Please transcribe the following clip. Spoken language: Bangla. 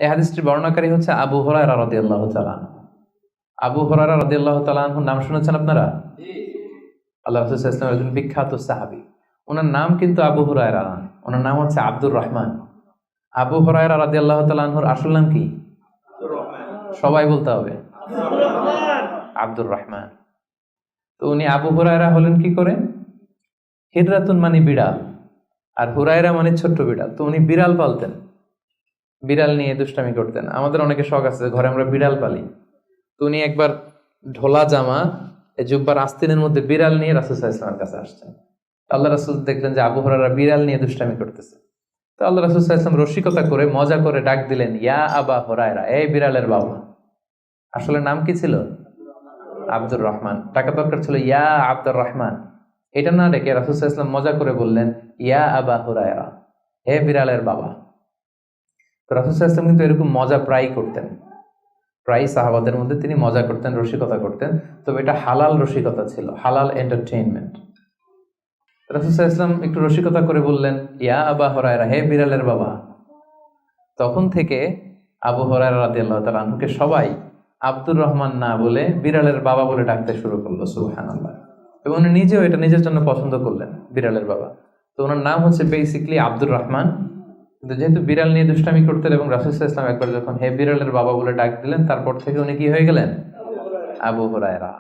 এই হাদিসটির বর্ণনাকারী হচ্ছে আবু হুরায়রা রাদিয়াল্লাহু তাআলা আনহু। আবু হুরায়রা রাদিয়াল্লাহু তাআলা আনহুর নাম শুনেছেন আপনারা? আল্লাহ রাসূল সাল্লাল্লাহু আলাইহি ওয়াসাল্লাম একজন বিখ্যাত সাহাবী। ওনার নাম কিন্তু আবু হুরায়রা না, ওনার নাম হচ্ছে আব্দুর রহমান। আবু হুরায়রা রাদিয়াল্লাহু তাআলা আনহুর আসল নাম কি? সবাই বলতে হবে, আব্দুর রহমান। তো উনি আবু হুরায়রা হলেন কি করে? হিররাতুন মানে বিড়াল, আর হুরায়রা মানে ছোট্ট বিড়াল। তো উনি বিড়াল পালতেন, বিড়াল নিয়ে দুষ্টামি করতেন। আমাদের অনেকে শখ আছে, ঘরে আমরা বিড়াল পালি। তো উনি একবার ঢোলা জামা, জুব্বার আস্তিনের মধ্যে বিড়াল নিয়ে রাসূল সাল্লাল্লাহু আলাইহি ওয়াসাল্লামের কাছে আসছেন। আল্লাহ রাসূল দেখলেন যে আবু হুরায়রা বিড়াল নিয়ে দুষ্টামি করতেছে। তো আল্লাহ রাসূল সাল্লাল্লাহু আলাইহি ওয়াসাল্লাম রসিকতা করে, মজা করে ডাক দিলেন, ইয়া আবা হুরায়রা, এই বিড়ালের বাবা। আসলে নাম কি ছিল? আব্দুর রহমান। টাকা দরকার ছিল ইয়া আব্দুর রহমান। এটা না ডেকে রাসূল সাল্লাল্লাহু আলাইহি ওয়াসাল্লাম মজা করে বললেন, ইয়া আবা হুরায়রা, হে বিড়ালের বাবা। তো রাসূল সাল্লাল্লাহু আলাইহি ওয়াসাল্লাম কিন্তু এরকম মজা প্রায় করতেন, প্রায় সাহাবাদের মধ্যে তিনি মজা করতেন, রসিকতা করতেন। তবে এটা হালাল রসিকতা ছিল, হালাল এন্টারটেইনমেন্ট। রাসূল সাল্লাল্লাহু আলাইহি ওয়াসাল্লাম একটু রসিকতা করে বললেন, ইয়া আবা হুরায়রা, হে বিড়ালের বাবা। তখন থেকে আবু হুরায়রা রাদিয়াল্লাহু তাআলা আনহুকে সবাই আব্দুর রহমান না বলে বিড়ালের বাবা বলে ডাকতে শুরু করলো। সুবহানাল্লাহ। এবং উনি নিজেও এটা নিজের জন্য পছন্দ করলেন, বিড়ালের বাবা। তো ওনার নাম হচ্ছে বেসিক্যালি আব্দুর রহমান, কিন্তু যেহেতু বিড়াল নিয়ে দুষ্টামি করতেন এবং রাসূল সাল্লাল্লাহু আলাইহি ওয়াসাল্লাম একবার যখন হে বিড়ালের বাবা বলে ডাক দিলেন, তারপর থেকে উনি কি হয়ে গেলেন? আবু হুরায়রা।